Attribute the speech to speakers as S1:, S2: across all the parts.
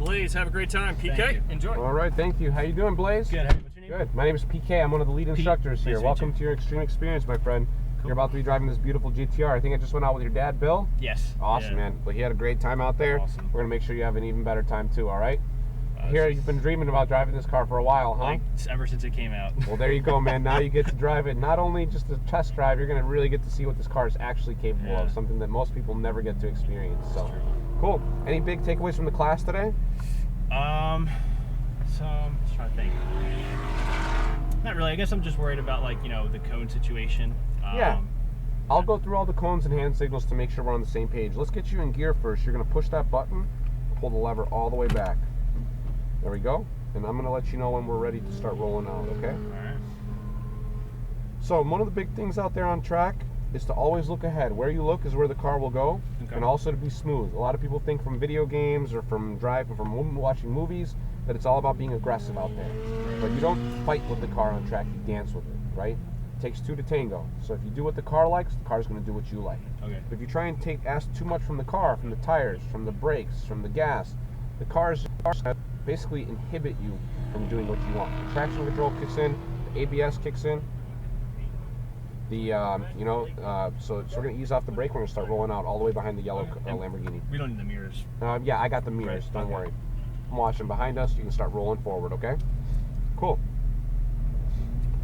S1: Blaze, have a great time. PK, enjoy.
S2: All right, thank you. How you doing, Blaze?
S1: Good. What's your name?
S2: Good. My name is PK. I'm one of the lead instructors here.
S1: Nice to meet
S2: Welcome
S1: you.
S2: to your Extreme Experience, my friend.
S1: Cool.
S2: You're about to be driving this beautiful GTR. I think I just went out with your dad, Bill.
S1: Yes.
S2: Awesome,
S1: Yeah.
S2: man. But he had a great time out there.
S1: Awesome.
S2: We're going to make sure you have an even better time, too, all right? Here, you've been dreaming about driving this car for a while, huh?
S1: Like, ever since it came out.
S2: Well, there you go, man. Now you get to drive it. Not only just a test drive, you're going to really get to see what this car is actually capable of, something that most people never get to experience. So, cool. Any big takeaways from the class today?
S1: So I'm just trying to think. Not really. I guess I'm just worried about, like, the cone situation.
S2: Yeah. I'll go through all the cones and hand signals to make sure we're on the same page. Let's get you in gear first. You're going to push that button, pull the lever all the way back. There we go. And I'm going to let you know when we're ready to start rolling out, okay?
S1: All right.
S2: So one of the big things out there on track is to always look ahead. Where you look is where the car will go, and also to be smooth. A lot of people think from video games or from watching movies that it's all about being aggressive out there. But you don't fight with the car on track, you dance with it, right? It takes two to tango. So if you do what the car likes, the car's going to do what you like.
S1: Okay.
S2: But if you try and ask too much from the car, from the tires, from the brakes, from the gas, the cars basically inhibit you from doing what you want. The traction control kicks in, the ABS kicks in. So we're going to ease off the brake. We're going to start rolling out all the way behind the yellow Lamborghini.
S1: We don't need the mirrors.
S2: Yeah, I got the mirrors.
S1: Right.
S2: Don't worry. I'm watching behind us. You can start rolling forward, okay? Cool.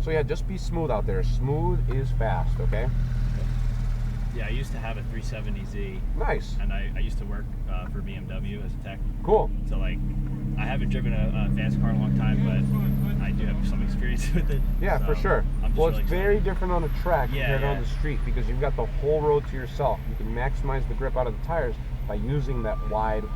S2: So yeah, just be smooth out there. Smooth is fast, okay?
S1: Yeah, I used to have a 370Z.
S2: Nice.
S1: And I used to work for BMW as a tech.
S2: Cool.
S1: So, like, I haven't driven a fast car in a long time, but I do have some experience with it.
S2: Yeah,
S1: so
S2: for sure. Well,
S1: really
S2: it's very different on a track compared
S1: yeah.
S2: on the street because you've got the whole road to yourself. You can maximize the grip out of the tires by using the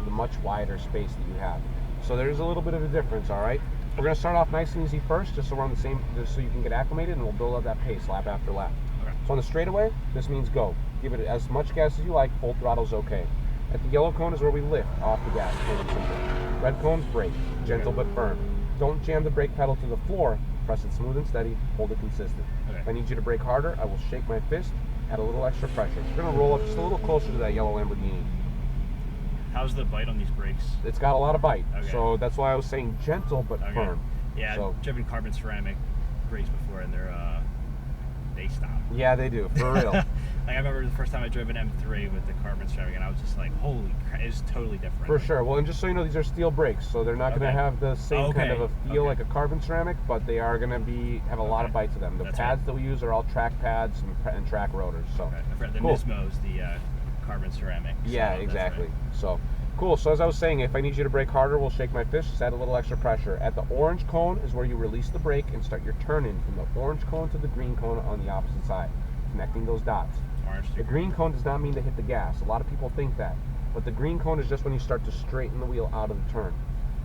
S2: much wider space that you have. So there's a little bit of a difference, all right? We're going to start off nice and easy first, just so we're on the same, just so you can get acclimated, and we'll build up that pace lap after lap.
S1: Okay.
S2: So on the straightaway, this means go. Give it as much gas as you like. Full throttle's okay. At the yellow cone is where we lift off the gas. Plain and simple. Red cone's brake, gentle but firm. Don't jam the brake pedal to the floor. Press it smooth and steady. Hold it consistent.
S1: Okay.
S2: If I need you to brake harder, I will shake my fist. Add a little extra pressure. We're going to roll up just a little closer to that yellow Lamborghini.
S1: How's the bite on these brakes?
S2: It's got a lot of bite,
S1: Okay.
S2: so that's why I was saying gentle but firm.
S1: Yeah,
S2: So,
S1: I've driven carbon ceramic brakes before, and they stop.
S2: yeah, they do, for real.
S1: Like, I remember the first time I drove an M3 with the carbon ceramic, and I was just like, holy crap, it's totally different.
S2: For sure. Well, and just so you know, these are steel brakes, so they're not going to have the same kind of a feel like a carbon ceramic, but they are going to have a lot of bite to them. The pads that we use are all track pads and track rotors. So
S1: the Nismo's the carbon ceramic.
S2: Yeah, exactly. So cool. So as I was saying, if I need you to brake harder, we'll shake my fist. Just add a little extra pressure. At the orange cone is where you release the brake and start your turn in from the orange cone to the green cone on the opposite side, connecting those dots. The green cone does not mean to hit the gas. A lot of people think that. But the green cone is just when you start to straighten the wheel out of the turn.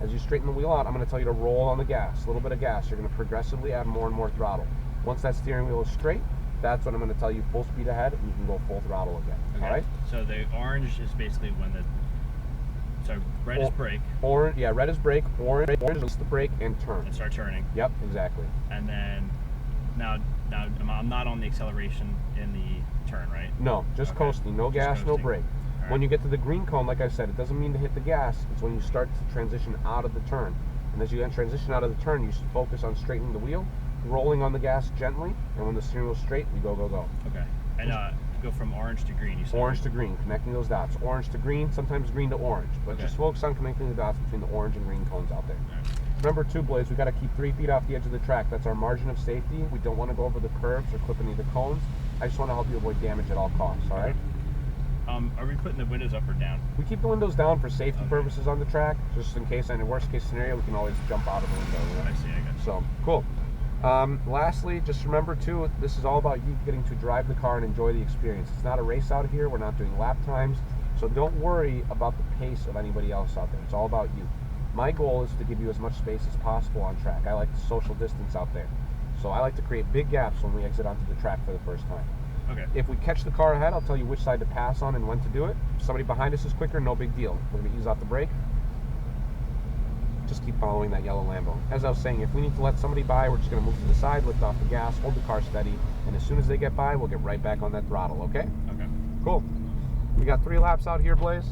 S2: As you straighten the wheel out, I'm going to tell you to roll on the gas. A little bit of gas. You're going to progressively add more and more throttle. Once that steering wheel is straight, that's when I'm going to tell you full speed ahead, and you can go full throttle again.
S1: Okay.
S2: All right?
S1: So the orange is basically when red is brake.
S2: Orange, yeah, red is brake. Orange is the brake and turn.
S1: And start turning.
S2: Yep, exactly.
S1: And then now I'm not on the acceleration in the turn, right?
S2: No, just coasting. No gas, no brake. Right. When you get to the green cone, like I said, it doesn't mean to hit the gas. It's when you start to transition out of the turn. And as you transition out of the turn, you should focus on straightening the wheel, rolling on the gas gently, and when the steering wheel's straight, we go, go, go.
S1: Okay. And go from orange to green, you said?
S2: Orange to green, connecting those dots. Orange to green, sometimes green to orange. But just focus on connecting the dots between the orange and green cones out there. Right. Remember too, Blaze, we got to keep 3 feet off the edge of the track. That's our margin of safety. We don't want to go over the curbs or clip any of the cones. I just want to help you avoid damage at all costs, all right?
S1: Are we putting the windows up or down?
S2: We keep the windows down for safety purposes on the track, just in case, in a worst case scenario, we can always jump out of the window. You know?
S1: I see, I got you.
S2: So, cool. Lastly, just remember too, this is all about you getting to drive the car and enjoy the experience. It's not a race out here. We're not doing lap times. So don't worry about the pace of anybody else out there. It's all about you. My goal is to give you as much space as possible on track. I like the social distance out there. So I like to create big gaps when we exit onto the track for the first time.
S1: Okay.
S2: If we catch the car ahead, I'll tell you which side to pass on and when to do it. If somebody behind us is quicker, no big deal. We're going to ease off the brake. Just keep following that yellow Lambo. As I was saying, if we need to let somebody by, we're just going to move to the side, lift off the gas, hold the car steady, and as soon as they get by, we'll get right back on that throttle, okay?
S1: Okay.
S2: Cool. We got 3 laps out here, Blaze.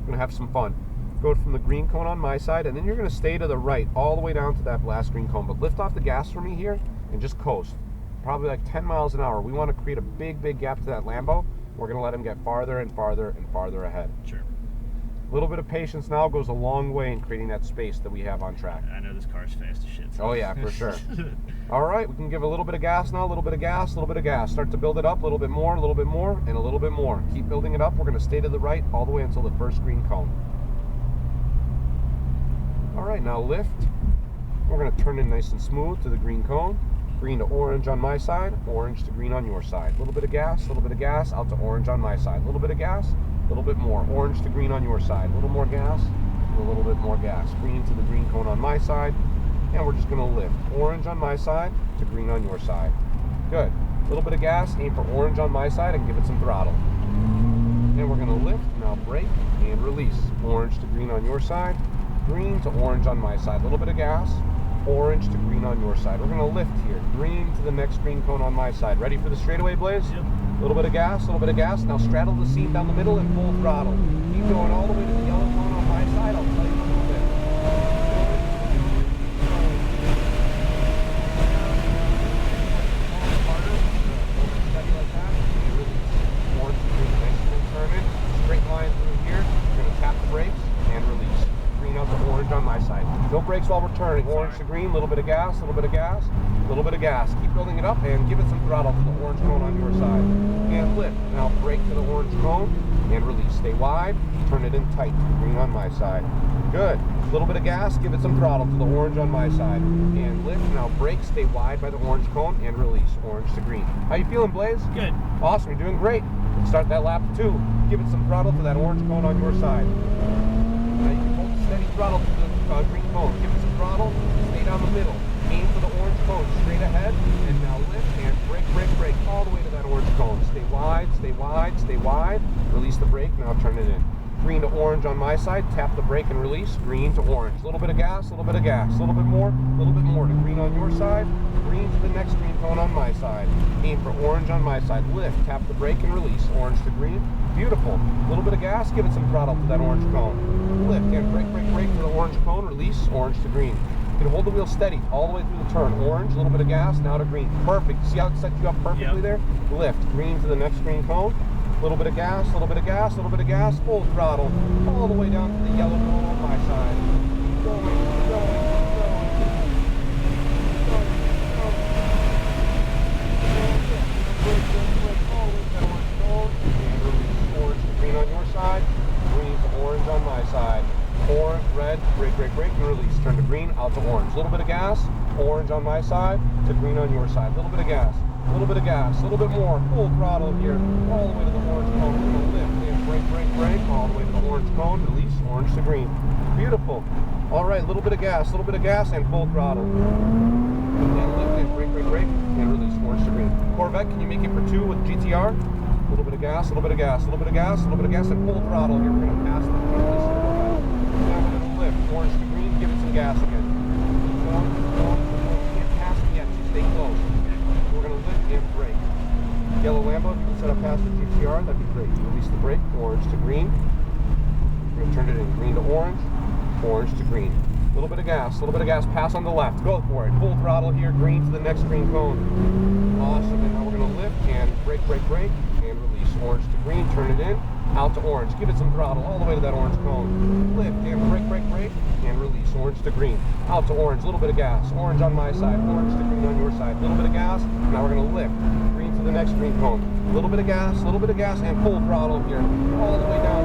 S2: We're going to have some fun. Go from the green cone on my side, and then you're going to stay to the right all the way down to that last green cone. But lift off the gas for me here and just coast. Probably like 10 miles an hour. We want to create a big, big gap to that Lambo. We're going to let him get farther and farther and farther ahead.
S1: Sure.
S2: A little bit of patience now goes a long way in creating that space that we have on track.
S1: I know this car's fast as shit. So.
S2: Oh yeah, for sure. All right, we can give a little bit of gas now, a little bit of gas, a little bit of gas. Start to build it up, a little bit more, and a little bit more. Keep building it up. We're going to stay to the right all the way until the first green cone. All right, now lift. We're going to turn in nice and smooth to the green cone. Green to orange on my side, orange to green on your side. A little bit of gas, out to orange on my side. A little bit of gas, a little bit more. Orange to green on your side. A little more gas, a little bit more gas. Green to the green cone on my side. And we're just going to lift. Orange on my side to green on your side. Good. A little bit of gas, aim for orange on my side and give it some throttle. And we're going to lift, now brake, and release. Orange to green on your side. Green to orange on my side. A little bit of gas. Orange to green on your side. We're going to lift here. Green to the next green cone on my side. Ready for the straightaway, Blaze?
S1: Yep.
S2: A little bit of gas, a little bit of gas. Now straddle the seam down the middle and full throttle. Keep going all the way to the yellow cone on my side. I'll tell you in a little bit. Harder. Steady like that. And release. Orange to green. Nice and turn it. Straight line through here. You're going to tap the brakes and release. Green out to orange on my side. No brakes while we're turning. Orange to green, a little bit of gas, a little bit of gas, a little bit of gas. Keep building it up and give it some throttle to the orange cone on your side. And lift. Now brake to the orange cone and release. Stay wide, turn it in tight. Green on my side. Good. A little bit of gas, give it some throttle to the orange on my side. And lift. Now brake, stay wide by the orange cone and release. Orange to green. How you feeling, Blaze?
S1: Good.
S2: Awesome, you're doing great. Let's start that lap 2. Give it some throttle to that orange cone on your side. Now you can hold steady throttle to the green cone. Give it some throttle, stay down the middle. Aim for the orange cone, straight ahead, and now lift and brake, brake, brake, all the way to that orange cone. Stay wide, stay wide, stay wide. Release the brake, now turn it in. Green to orange on my side, tap the brake and release. Green to orange. A little bit of gas, a little bit of gas, a little bit more to green on your side. Green to the next green cone on my side. Aim for orange on my side. Lift, tap the brake and release. Orange to green. Beautiful. A little bit of gas, give it some throttle to that orange cone. Lift and brake, brake, brake to the orange cone. Release, orange to green. You can hold the wheel steady all the way through the turn. Orange, a little bit of gas, now to green. Perfect. See how it set you up perfectly there? Lift. Green to the next green cone. A little bit of gas, a little bit of gas, a little bit of gas. Full throttle. All the way down to the yellow cone on my side. Keep going, keep going, keep going. Keep going, keep going. Brake, brake, brake. All the way to that orange cone. And release. Orange to green on your side. Green to orange on my side. Orange, red, brake, brake, brake, and release. Turn to green, out to orange. A little bit of gas, orange on my side, to green on your side. A little bit of gas, a little bit of gas, a little bit more. Full throttle here, all the way to the orange cone. We're going to lift and brake, brake, brake, all the way to the orange cone. Release, orange to green. Beautiful. All right, a little bit of gas, and full throttle. And lift and brake, brake, brake, and release, orange to green. Corvette, can you make it for 2 with GTR? A little bit of gas, a little bit of gas, a little bit of gas, a little bit of gas, and full throttle here. We're going to pass the orange to green, give it some gas again. Keep going, keep going, keep going. You can't pass it yet, so stay close. We're going to lift and brake. Yellow Lambo, if you can set up past the GTR, that'd be great. Release the brake, orange to green. We're going to turn it in green to orange to green. A little bit of gas, pass on the left. Go for it. Full throttle here, green to the next green cone. Awesome, and now we're going to lift and brake, brake, brake, and release. Orange to green, turn it in. Out to orange, give it some throttle all the way to that orange cone. Lift and brake, brake, brake, and release. Orange to green. Out to orange, a little bit of gas. Orange on my side, orange to green on your side. A little bit of gas, now we're going to lift. Green to the next green cone. A little bit of gas, and full throttle here. All the way down.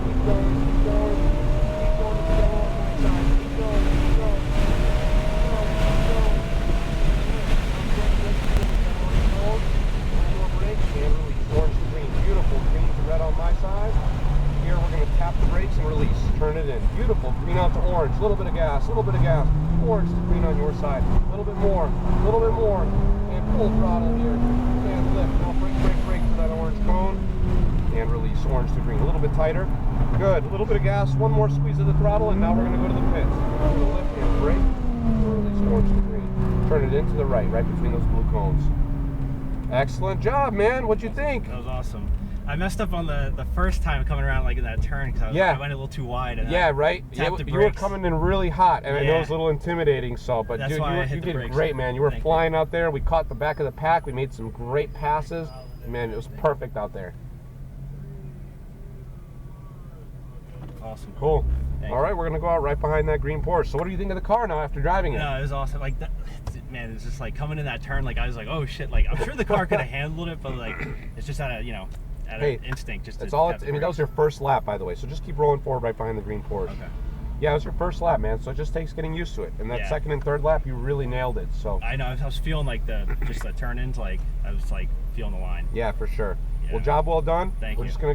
S2: Keep going, keep going, keep going. Keep going to the yellow on my side. Keep going, keep going. Keep going, keep going. More brake and release. Orange to green. Beautiful. Green to red on my side. Here we're going to tap the brakes and release. Turn it in. Beautiful. Green out to orange. A little bit of gas. Orange to green on your side. A little bit more. And full throttle here. And lift. Now brake, brake, brake to that orange cone. And release. Orange to green. A little bit tighter. Good. A little bit of gas. One more squeeze of the throttle. And now we're going to go to the pits. We're going to lift and brake. And release. Orange to green. Turn it in to the right between those blue cones. Excellent job, man. What'd you think?
S1: That was awesome. I messed up on the first time coming around like in that turn because I went a little too wide. And
S2: Yeah, right. Yeah,
S1: the
S2: you were
S1: brakes.
S2: coming in really hot, and I know
S1: Yeah.
S2: it was a little intimidating. So, but
S1: That's
S2: dude,
S1: why I
S2: you
S1: hit the
S2: did
S1: brakes.
S2: great, man. You were
S1: Thank
S2: flying out there. We caught the back of the pack. We made some great passes. Man, it was perfect out there.
S1: Awesome.
S2: Cool.
S1: Thank
S2: All right, we're gonna go out right behind that green Porsche. So, what do you think of the car now after driving it?
S1: No, it was awesome. Like that, man, it's just like coming in that turn. Like I was like, oh shit. Like I'm sure the car could have handled it, but like it's just out of
S2: Hey,
S1: an instinct. Just
S2: That's
S1: to
S2: all.
S1: tap the
S2: I mean, that was
S1: brakes.
S2: your first lap, by the way. So just keep rolling forward right behind the green Porsche.
S1: Okay.
S2: Yeah, it was your first lap, man. So it just takes getting used to it. And that
S1: Yeah.
S2: second and third lap, you really nailed it. So
S1: I know. I was feeling like the turn-ins. Like I was like feeling the line.
S2: yeah, for sure.
S1: Yeah.
S2: Well, job well done.
S1: Thank
S2: We're
S1: you.
S2: just gonna